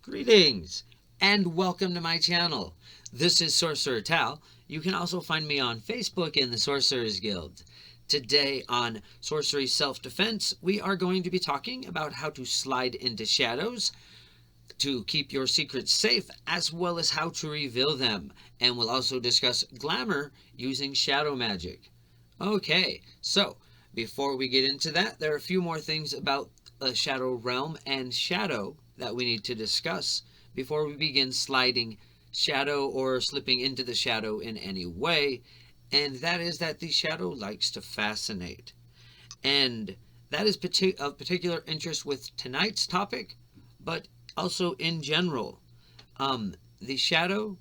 Greetings and welcome to my channel. This is Sorcerer Tal. You can also find me on Facebook in the Sorcerers Guild. Today on Sorcery Self-Defense, we are going to be talking about how to slide into shadows to keep your secrets safe, as well as how to reveal them. And we'll also discuss Glamour using shadow magic. Okay, so before we get into that, there are a few more things about the Shadow Realm and Shadow that we need to discuss before we begin sliding shadow or slipping into the shadow in any way, and that is that the shadow likes to fascinate. And that is of particular interest with tonight's topic, but also in general. The shadow,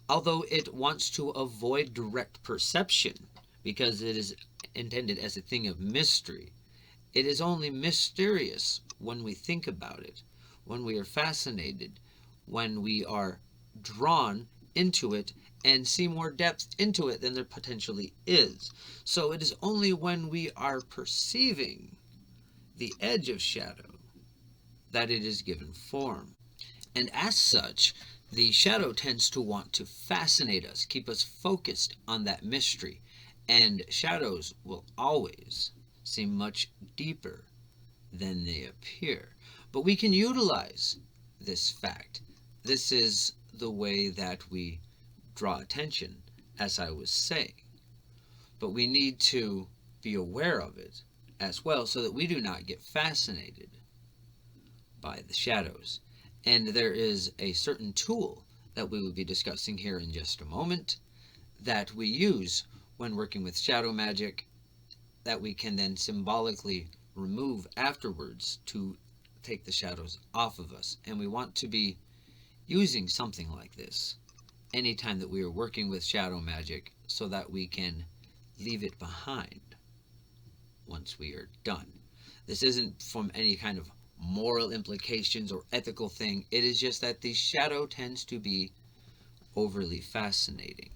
although it wants to avoid direct perception because it is intended as a thing of mystery, it is only mysterious when we think about it, when we are fascinated, when we are drawn into it and see more depth into it than there potentially is. So it is only when we are perceiving the edge of shadow that it is given form. And as such, the shadow tends to want to fascinate us, keep us focused on that mystery. And shadows will always seem much deeper than they appear. But we can utilize this fact. This is the way that we draw attention, as I was saying. But we need to be aware of it as well so that we do not get fascinated by the shadows. And there is a certain tool that we will be discussing here in just a moment that we use when working with shadow magic that we can then symbolically remove afterwards to take the shadows off of us. And we want to be using something like this anytime that we are working with shadow magic so that we can leave it behind once we are done. This isn't from any kind of moral implications or ethical thing. It is just that the shadow tends to be overly fascinating.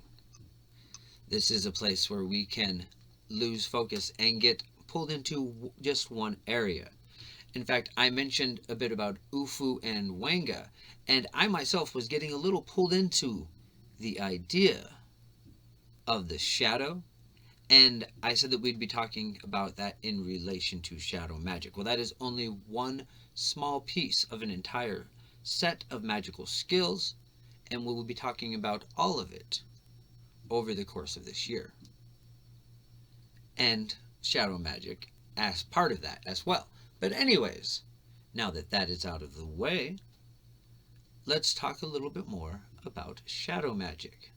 This is a place where we can lose focus and get pulled into just one area. In fact, I mentioned a bit about Ufu and Wenga, and I myself was getting a little pulled into the idea of the shadow, and I said that we'd be talking about that in relation to shadow magic. Well, that is only one small piece of an entire set of magical skills, and we will be talking about all of it over the course of this year. And shadow magic as part of that as well. But anyways, now that that is out of the way, let's talk a little bit more about shadow magic.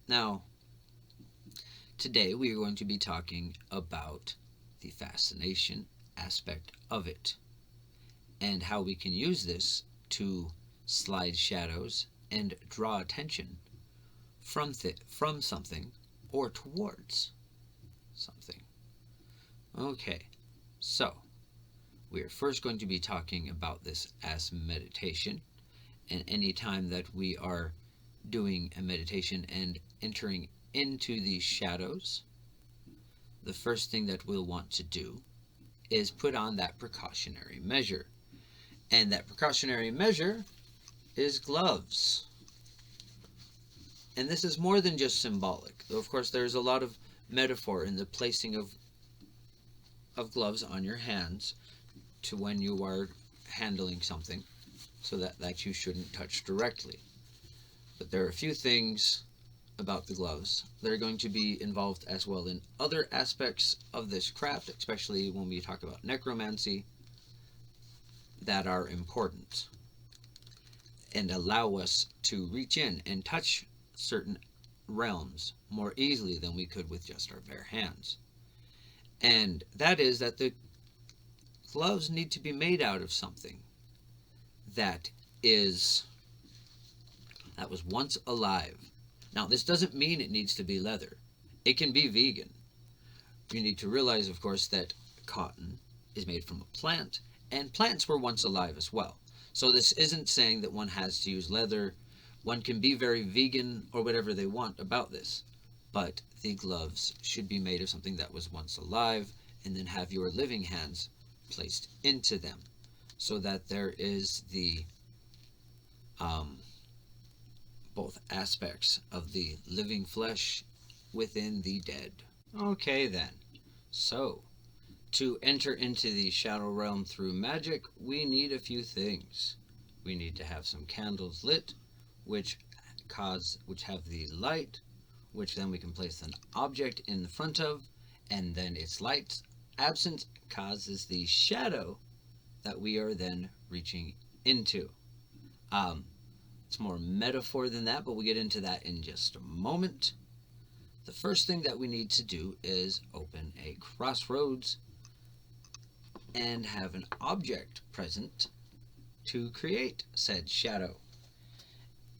Now, today we are going to be talking about the fascination aspect of it and how we can use this to slide shadows and draw attention from something or towards something. Okay, so we are first going to be talking about this as meditation, and any time that we are doing a meditation and entering into these shadows, the first thing that we'll want to do is put on that precautionary measure. And that precautionary measure is gloves. And this is more than just symbolic, though of course there's a lot of metaphor in the placing of gloves on your hands to when you are handling something so that you shouldn't touch directly. But there are a few things about the gloves that are going to be involved as well in other aspects of this craft, especially when we talk about necromancy, that are important and allow us to reach in and touch certain realms more easily than we could with just our bare hands. And that is that the gloves need to be made out of something that was once alive. Now, this doesn't mean it needs to be leather. It can be vegan. You need to realize, of course, that cotton is made from a plant, and plants were once alive as well. So this isn't saying that one has to use leather. One can be very vegan or whatever they want about this, but the gloves should be made of something that was once alive, and then have your living hands placed into them so that there is the um, both aspects of the living flesh within the dead. Okay, then. So, to enter into the shadow realm through magic, we need a few things. We need to have some candles lit, which have the light, which then we can place an object in the front of, and then its light absence causes the shadow that we are then reaching into. It's more metaphor than that, but we'll get into that in just a moment. The first thing that we need to do is open a crossroads and have an object present to create said shadow.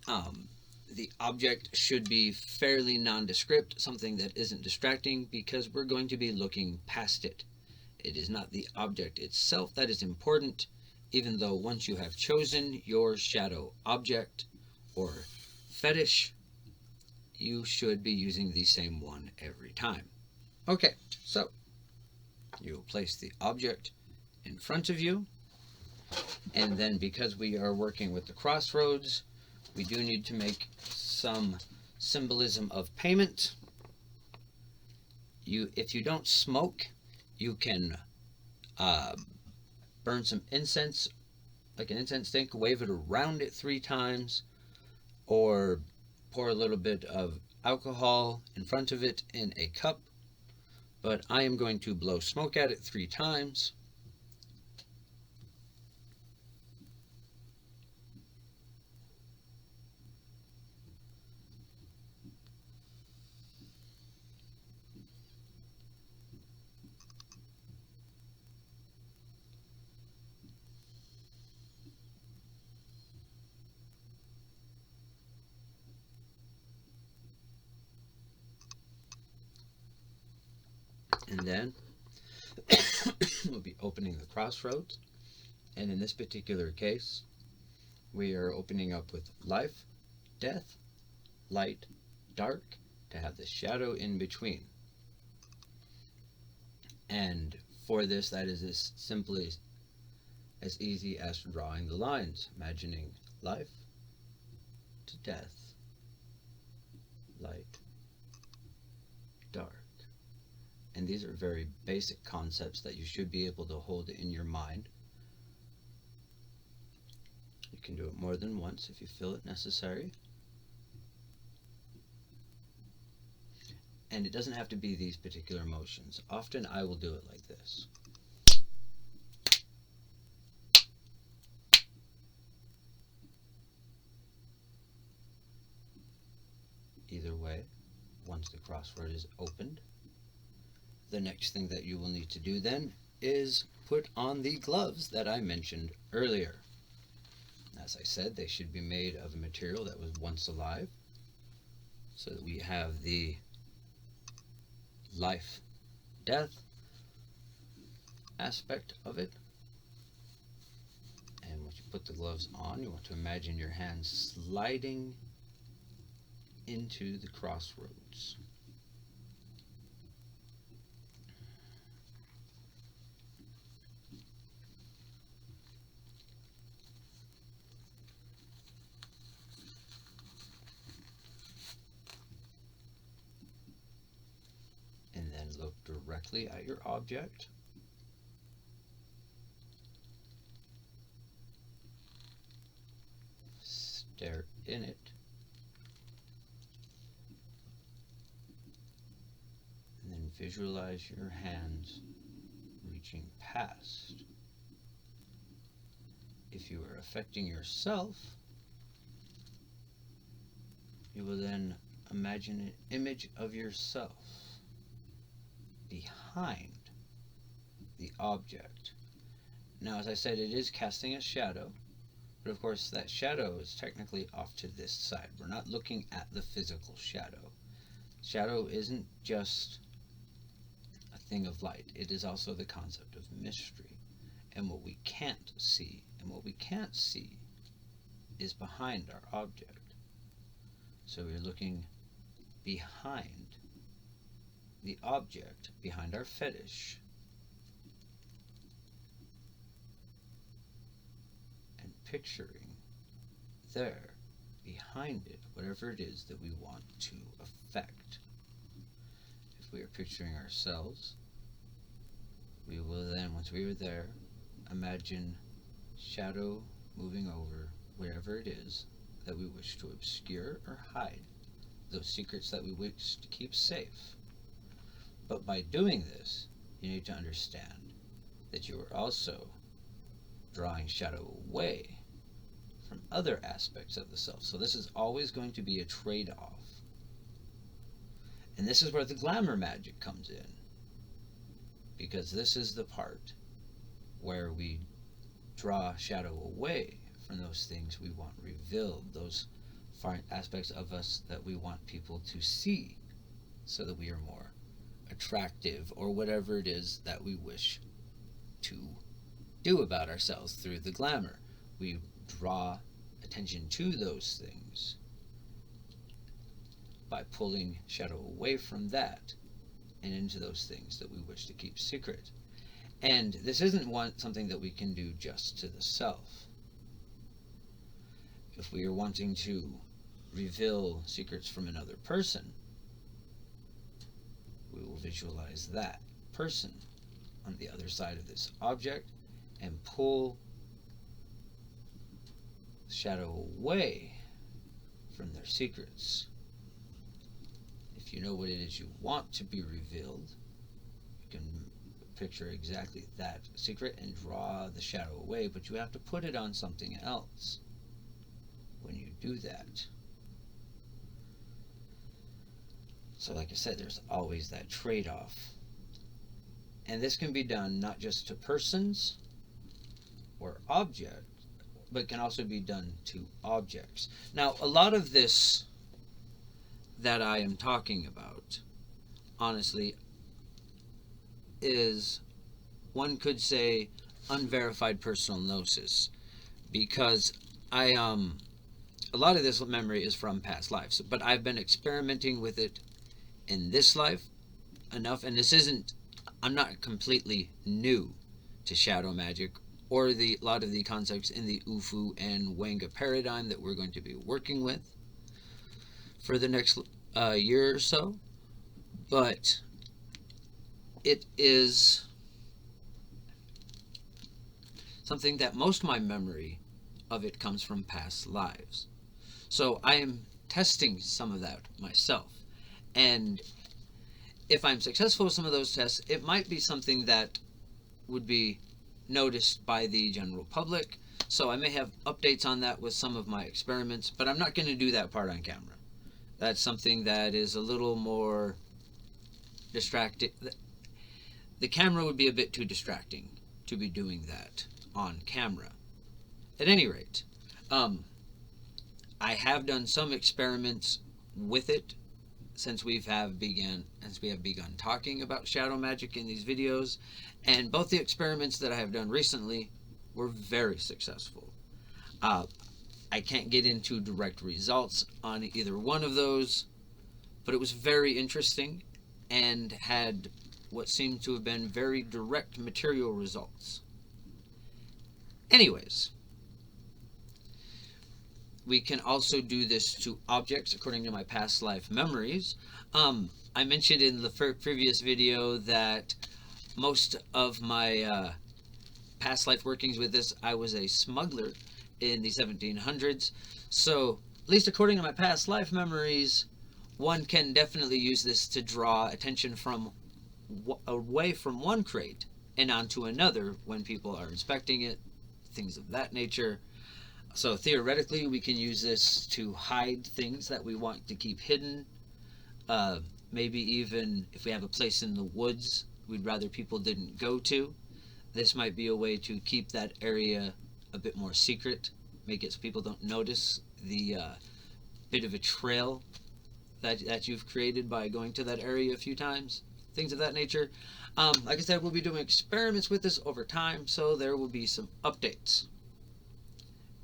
The object should be fairly nondescript, something that isn't distracting, because we're going to be looking past it. It is not the object itself that is important, even though once you have chosen your shadow object or fetish, you should be using the same one every time. Okay, so you'll place the object in front of you, and then because we are working with the crossroads, we do need to make some symbolism of payment. If you don't smoke, you can burn some incense, like an incense stick, wave it around it 3 times, or pour a little bit of alcohol in front of it in a cup. But I am going to blow smoke at it 3 times. And then we'll be opening the crossroads. And in this particular case, we are opening up with life, death, light, dark, to have the shadow in between. And for this, that is as simply as easy as drawing the lines, imagining life to death, light, dark. And these are very basic concepts that you should be able to hold in your mind. You can do it more than once if you feel it necessary. And it doesn't have to be these particular motions. Often I will do it like this. Either way, once the crossword is opened, the next thing that you will need to do then is put on the gloves that I mentioned earlier. As I said, they should be made of a material that was once alive, so that we have the life, death aspect of it. And once you put the gloves on, you want to imagine your hands sliding into the crossroads. And then look directly at your object. Stare in it. And then visualize your hands reaching past. If you are affecting yourself, you will then imagine an image of yourself behind the object. Now, as I said, it is casting a shadow, but of course that shadow is technically off to this side. We're not looking at the physical shadow. Shadow isn't just a thing of light. It is also the concept of mystery and what we can't see. And what we can't see is behind our object. So we're looking behind the object, behind our fetish, and picturing there, behind it, whatever it is that we want to affect. If we are picturing ourselves, we will then, once we are there, imagine shadow moving over wherever it is that we wish to obscure or hide, those secrets that we wish to keep safe. But by doing this, you need to understand that you are also drawing shadow away from other aspects of the self. So this is always going to be a trade-off. And this is where the glamour magic comes in, because this is the part where we draw shadow away from those things we want revealed, those far aspects of us that we want people to see, so that we are more attractive, or whatever it is that we wish to do about ourselves through the glamour. We draw attention to those things by pulling shadow away from that and into those things that we wish to keep secret. And this isn't something that we can do just to the self. If we are wanting to reveal secrets from another person, we will visualize that person on the other side of this object and pull shadow away from their secrets. If you know what it is you want to be revealed, you can picture exactly that secret and draw the shadow away, but you have to put it on something else when you do that. So like I said, there's always that trade-off. And this can be done not just to persons or objects, but can also be done to objects. Now, a lot of this that I am talking about, honestly, is, one could say, unverified personal gnosis, because a lot of this memory is from past lives, but I've been experimenting with it in this life enough, and I'm not completely new to shadow magic or a lot of the concepts in the Ufu and Wanga paradigm that we're going to be working with for the next year or so, but it is something that most of my memory of it comes from past lives. So I am testing some of that myself. And if I'm successful with some of those tests, it might be something that would be noticed by the general public. So I may have updates on that with some of my experiments, but I'm not going to do that part on camera. That's something that is a little more distracting. The camera would be a bit too distracting to be doing that on camera. At any rate, I have done some experiments with it since we have begun talking about shadow magic in these videos, and both the experiments that I have done recently were very successful. I can't get into direct results on either one of those, but it was very interesting and had what seemed to have been very direct material results. Anyways, we can also do this to objects according to my past life memories. I mentioned in the previous video that most of my past life workings with this, I was a smuggler in the 1700s. So, at least according to my past life memories, one can definitely use this to draw attention from away from one crate and onto another when people are inspecting it, things of that nature. So theoretically, we can use this to hide things that we want to keep hidden. Maybe even if we have a place in the woods we'd rather people didn't go to, this might be a way to keep that area a bit more secret, make it so people don't notice the bit of a trail that you've created by going to that area a few times, things of that nature. Like I said, we'll be doing experiments with this over time, so there will be some updates.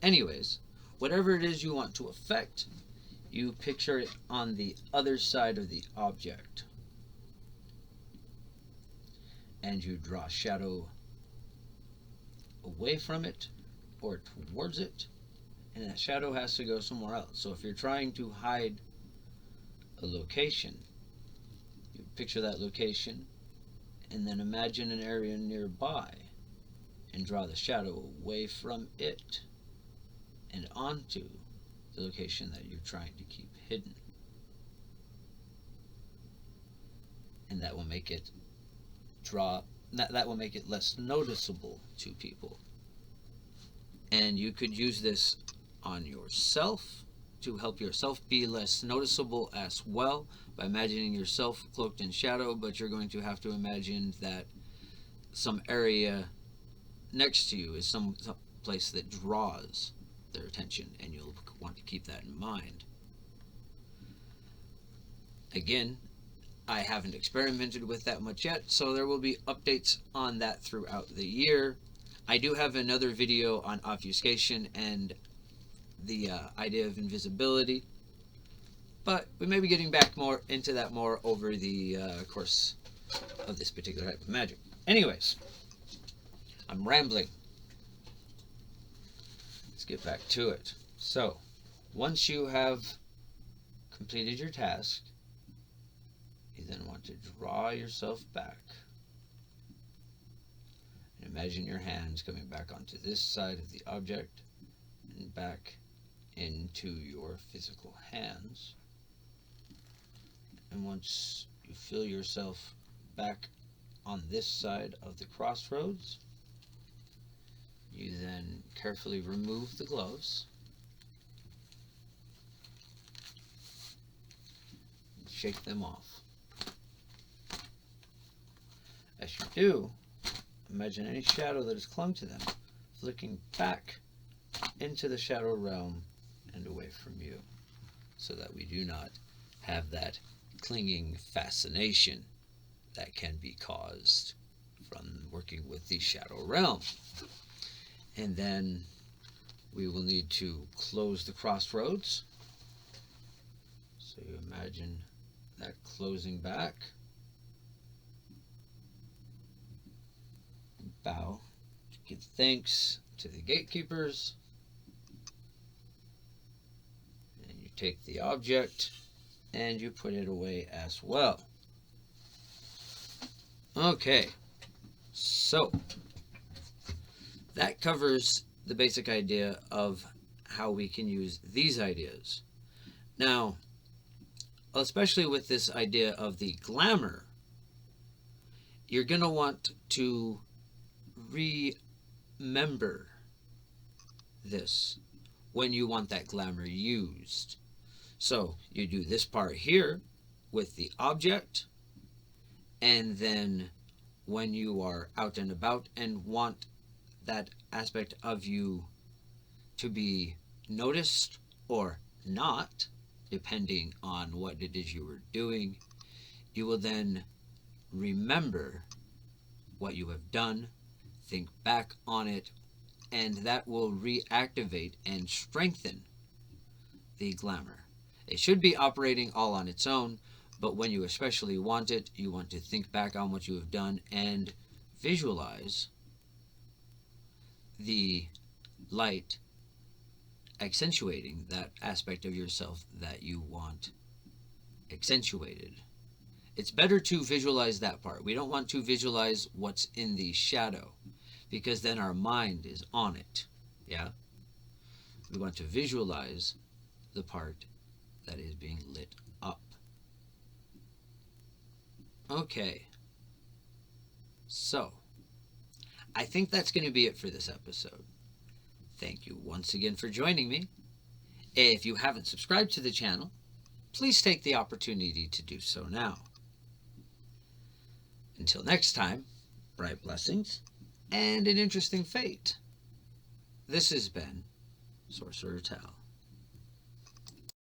Anyways, whatever it is you want to affect, you picture it on the other side of the object. And you draw shadow away from it or towards it and that shadow has to go somewhere else. So if you're trying to hide a location, you picture that location and then imagine an area nearby and draw the shadow away from it and onto the location that you're trying to keep hidden. And that will make it that will make it less noticeable to people. And you could use this on yourself to help yourself be less noticeable as well, by imagining yourself cloaked in shadow, but you're going to have to imagine that some area next to you is some place that draws their attention, and you'll want to keep that in mind. Again, I haven't experimented with that much yet, so there will be updates on that throughout the year. I do have another video on obfuscation and the idea of invisibility, but we may be getting back more into that more over the course of this particular type of magic. Anyways, I'm rambling. Let's get back to it. So, once you have completed your task, you then want to draw yourself back. And imagine your hands coming back onto this side of the object and back into your physical hands. And once you feel yourself back on this side of the crossroads, you then carefully remove the gloves and shake them off. As you do, imagine any shadow that has clung to them flicking back into the shadow realm and away from you, so that we do not have that clinging fascination that can be caused from working with the shadow realm. And then we will need to close the crossroads. So you imagine that closing back. Bow, give thanks to the gatekeepers, and you take the object and you put it away as well. Okay, so that covers the basic idea of how we can use these ideas. Now, especially with this idea of the glamour, you're going to want to remember this when you want that glamour used. So you do this part here with the object, and then when you are out and about and want that aspect of you to be noticed or not, depending on what it is you were doing, you will then remember what you have done, think back on it, and that will reactivate and strengthen the glamour. It should be operating all on its own, but when you especially want it, you want to think back on what you have done and visualize the light accentuating that aspect of yourself that you want accentuated. It's better to visualize that part. We don't want to visualize what's in the shadow, because then our mind is on it. Yeah? We want to visualize the part that is being lit up. Okay. So, I think that's going to be it for this episode. Thank you once again for joining me. If you haven't subscribed to the channel, please take the opportunity to do so now. Until next time, bright blessings and an interesting fate. This has been Sorcerer Tal.